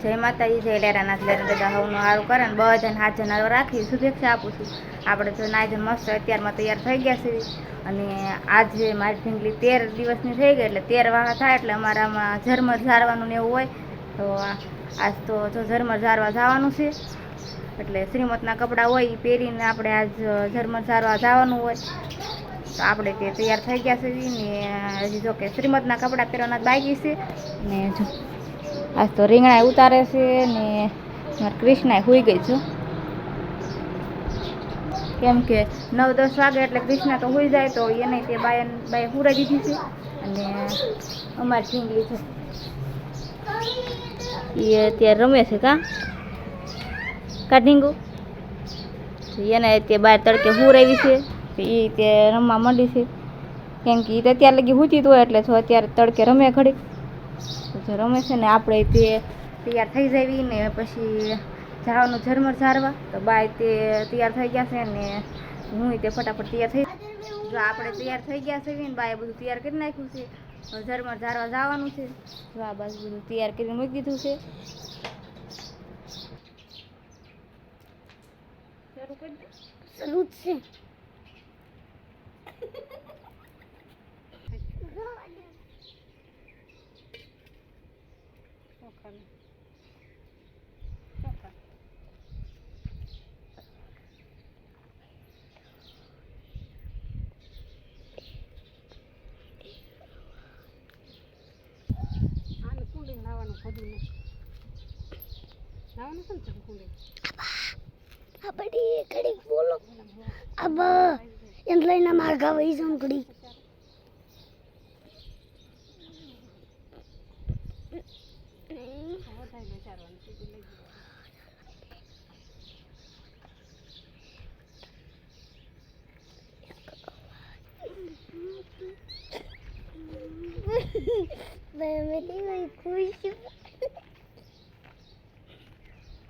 જય માતાજી, જય લેરાનાથ લેરા દાદા હવનું સારું કરે ને બધાને હાથ જનારો રાખી શુભેચ્છા આપું છું. આપણે તો નાઈ મસ્ત અત્યારમાં તૈયાર થઈ ગયા છે અને આજે મારી ઢીંગલી 13 દિવસની થઈ ગઈ એટલે 13 વાળા થાય એટલે અમારામાં ઝરમર ઝારવાનું ને એવું હોય. તો આજ તો જો ઝરમર ઝારવા જવાનું છે એટલે શ્રીમતના કપડાં હોય એ પહેરીને આપણે આજ ઝરમર ઝારવા જવાનું હોય. તો આપણે તે તૈયાર થઈ ગયા છે ને હજી જો કે શ્રીમતના કપડાં પહેરવાના બાકી છે ને જો આજ તો રીંગણા ઉતારે છે ને મારે કૃષ્ણાએ સૂઈ ગઈ છું કેમ કે 9-10 વાગે એટલે કૃષ્ણા તો સૂઈ જાય તો એને તે બાએ હુરાઈ દીધી છે અને અમારી ઢીંગલી છે એ અત્યારે રમે છે કા ઢીંગુ એને તે બહાર તડકે હુરાવી છે એ તે રમવા માંડી છે કેમ કે એ તો અત્યારે લગી સૂતી હોય એટલે જો અત્યારે તડકે રમે ઘડીક તો રમે છે ને આપણે તે તૈયાર થઈ જવી ને પછી જવાનું ઝરમર ઝારવા. તો બાય તે તૈયાર થઈ ગયા છે ને હું તે ફટાફટ તૈયાર થઈ જો આપણે તૈયાર થઈ ગયા છે ને બાએ બધું તૈયાર કરી નાખ્યું છે. ઝરમર ઝારવા જવાનું છે જો આ બાજુ બધું તૈયાર કરીને મૂકી દીધું છે. શરૂ છે બડી કડી બોલો अब એન લઈને માર્ગા વઈ જમ કડી મેં ખુશ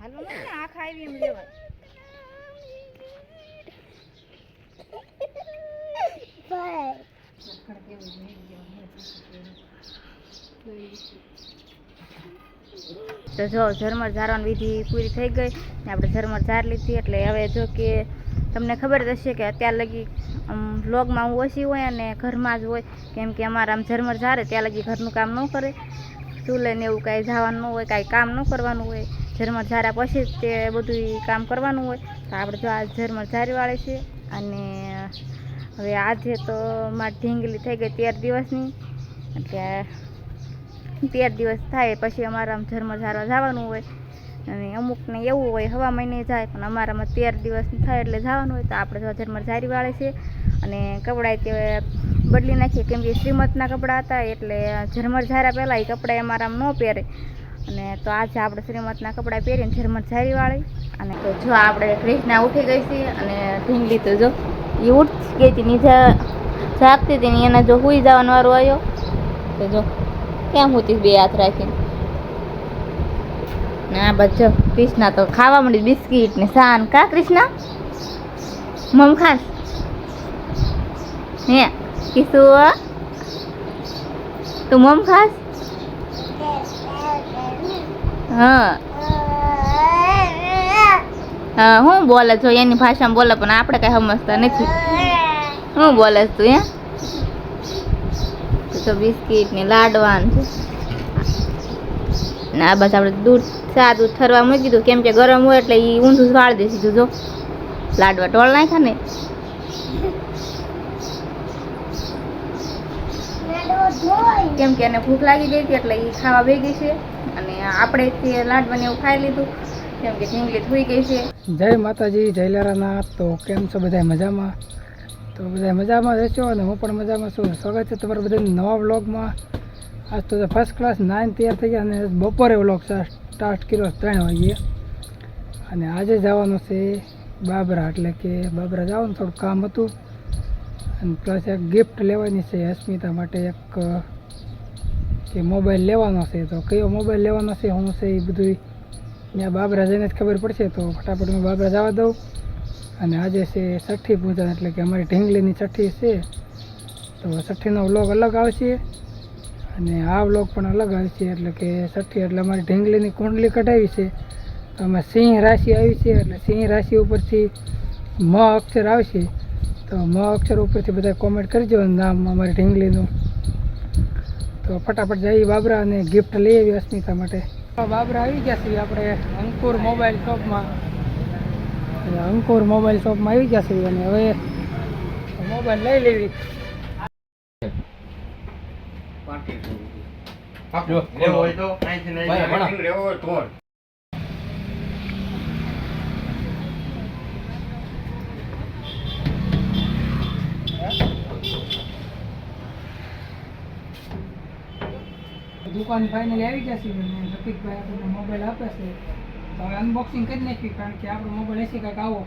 હાલો ને આ ખાઈ એમ લેવા બાય તો જો ઝરમર ઝારવાની વિધિ પૂરી થઈ ગઈ ને આપણે ઝરમર ઝાર લીધી એટલે હવે જો કે તમને ખબર જ હશે કે અત્યાર લગી વ્લોગમાં હું ઓછી હોય અને ઘરમાં જ હોય કેમ કે અમારા આમ ઝરમર ઝારે ત્યાં લગી ઘરનું કામ ન કરે ચૂલે ને એવું કાંઈ જવાનું ન હોય કાંઈ કામ ન કરવાનું હોય. ઝરમર ઝારા પછી જ તે બધું કામ કરવાનું હોય. તો આપણે જો આ ઝરમર ઝારીવાળી છે અને હવે આજે તો મારી ઢીંગલી થઈ ગઈ 13 દિવસની એટલે 13 દિવસ થાય પછી અમારા આમ ઝરમર ઝારવા જવાનું હોય અને અમુકને એવું હોય હવા મહિને જાય પણ અમારામાં 13 દિવસ થાય એટલે જવાનું હોય. તો આપણે જો ઝરમર ઝારીવાળી છે અને કપડાં તે બદલી નાખીએ કેમ કે શ્રીમતના કપડાં હતા એટલે ઝરમર ઝારા પહેલાં એ કપડાં અમારા ન પહેરે અને તો આજે આપણે શ્રીમતના કપડાં પહેરીને ઝરમર ઝારીવાળી અને તો જો આપણે કૃષ્ણા ઉઠી ગઈ છે અને ઢીંગલી તો જો એ ઉઠી ગઈ હતી નીચે જાગતી હતી ને એને જો સૂઈ જવાનો વારો આવ્યો તો જો કેમ હોતી બે હાથ રાખીને ને આ બાજુ કૃષ્ણા તો ખાવા માંડી બિસ્કીટ ને સાન કા કૃષ્ણા મમ ખાસ હે કિસુ તું મમ ખાસ હા હા હું બોલે છો એની ભાષામાં બોલે પણ આપણે કઈ સમજતા નથી હું બોલે તું હે તો બિસ્કીટ ને લાડવાન છે ને આ બસ આપણે દૂધ દૂધ ઠરવા મૂકી દીધું કેમ કે ગરમ હોય એટલે એ ઊંધું વાળી દે સીધું જો લાડવા ટોળ નાખ્યા ને કેમ કે એને ભૂખ લાગી ગઈ હતી એટલે એ ખાવા ભેગી છે અને આપણે તે લાડવાને એવું ખાઈ લીધું કેમ કે ઢીંગલી થઈ ગઈ છે. જય માતાજી, જય લેરાનાથ. તો કેમ છો બધા મજામાં? તો બધા મજામાં રહેશો અને હું પણ મજામાં છું. સ્વાગત છે તમારા બધાને નવા વ્લોગમાં. આજ તો ફર્સ્ટ ક્લાસ 9 તૈયાર થઈ ગયા અને બપોરે વ્લોગ સ્ટાર્ટ કર્યો 3 વાગ્યે અને આજે જવાનું છે બાબરા એટલે કે બાબરા જવાનું થોડું કામ હતું અને પ્લસ એક ગિફ્ટ લેવાની છે અસ્મિતા માટે એક કે મોબાઈલ લેવાનો છે. તો કયો મોબાઈલ લેવાનો છે હું છે એ બધું ત્યાં બાબરા જઈને જ ખબર પડશે. તો ફટાફટ હું બાબરા જવા દઉં અને આજે છે છઠ્ઠી પૂજા એટલે કે અમારી ઢીંગલીની છઠ્ઠી છે તો છઠ્ઠીનો વ્લોગ અલગ આવશે અને આ વ્લોગ પણ અલગ આવશે, એટલે કે 6 એટલે અમારી ઢીંગલીની કુંડલી કઢાવી છે. તો અમે સિંહ રાશિ આવી છે, એટલે સિંહ રાશિ ઉપરથી મ અક્ષર આવશે. તો મ અક્ષર ઉપરથી બધા કોમેન્ટ કરજો નામ અમારી ઢીંગલીનું. તો ફટાફટ જઈએ બાબરા અને ગિફ્ટ લઈ આવી અસ્મિતા માટે. બાબરા આવી ગયા છીએ આપણે અંકુર મોબાઈલ શોપમાં. અંકુર મોબાઈલ શોપમાં આવી ગયા છીએ અને હવે મોબાઈલ લઈ લેવી. દુકાન ફાઇનલી આવી ગયા છે અને રફીકભાઈ આપણને મોબાઈલ આપે છે. તો હવે અનબોક્સિંગ કરી નાખી, કારણ કે આપણો મોબાઈલ હશે કાંઈક આવો.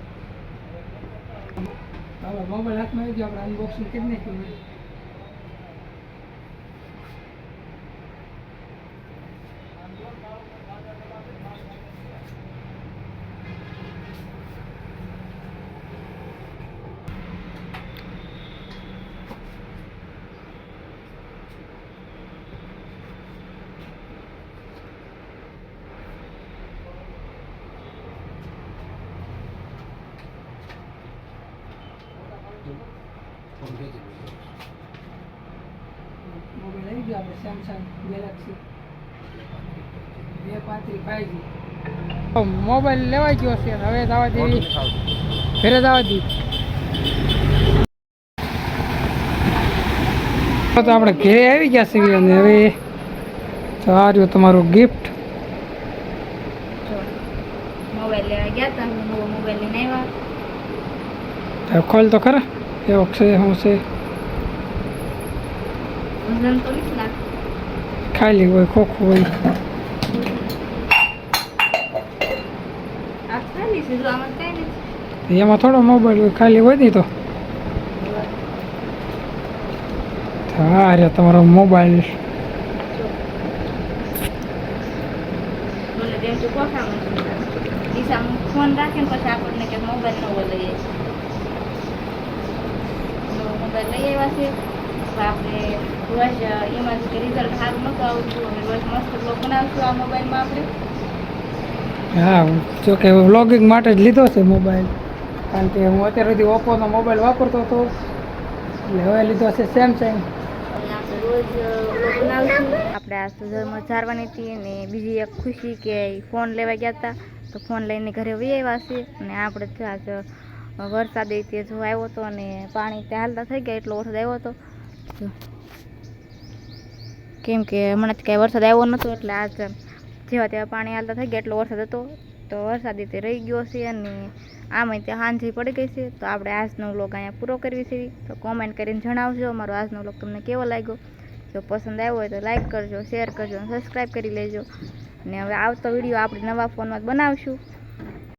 હવે મોબાઈલ હાથમાં આવી ગયો, આપણે અનબોક્સિંગ કરી નાખ્યું. મોબાઈલ આવી ગયો આપણે સેમસંગ ગેલેક્સી 235 5G. મોબાઈલ લેવાઈ ગયો છે, હવે જવા દેવી ઘરે જવા દેવી. તો આપણે ઘરે આવી ગયા છીએ અને હવે તો આ રહ્યું તમારું ગિફ્ટ. મોબાઈલ લેવા ગયા હતા, નવો મોબાઈલ લઈને આવ્યા. ખોલ તો ખરા એવો છે શું છે. વજન તો નથી લાગતું. ખાલી હોય ખોખું હોય. આ ખાલી છે, જો આમાં કાંઈ નથી. એમાં થોડો મોબાઈલ હોય, ખાલી હોય નહીં તો. હા રે તમારો મોબાઈલ. બોલે તેમ તો કોઠામાં દિશામાં ફોન રાખીને પછી આપણને કે મોબાઈલ નવો લઈએ. નવો મોબાઈલ લઈ આવ્યા છે. તો આપણે રોજ એમાં જે રિઝલ્ટ સારું નહોતું આવતું, હવે રોજ મસ્ત બ્લોગ બનાવશું આ મોબાઈલમાં આપણે. હા જોકે વ્લોગિંગ માટે જ લીધો છે મોબાઈલ, કારણ કે હું અત્યાર સુધી ઓપ્પોનો મોબાઈલ વાપરતો હતો, એટલે હવે લીધો છે સેમસંગ. આપણે રોજ બ્લોગ બનાવશું. આપણે આ સુધરમાં ચારવાની હતી અને બીજી એક ખુશી કે ફોન લેવા ગયા હતા, તો ફોન લઈને ઘરે વહી આવ્યા છે. અને આપણે આજ વરસાદ તે જો આવ્યો હતો અને પાણી ત્યાં હાલતા થઈ ગયા, એટલો વરસાદ આવ્યો હતો. કેમ કે હમણાં કાંઈ વરસાદ આવ્યો નહોતો, એટલે આજ જેવા તેવા પાણી હાલતા થઈ ગયા, એટલો વરસાદ હતો. તો વરસાદ તે રહી ગયો છે અને આમાં ત્યાં સાંજે પડી ગઈ છે. તો આપણે આજનો વ્લોગ અહીંયા પૂરો કરવી છે. તો કોમેન્ટ કરીને જણાવજો અમારો આજનો વ્લોગ તમને કેવો લાગ્યો. જો પસંદ આવ્યો હોય તો લાઈક કરજો, શેર કરજો અને સબસ્ક્રાઈબ કરી લેજો. અને હવે આવતો વિડીયો આપણે નવા ફોનમાં જ બનાવશું.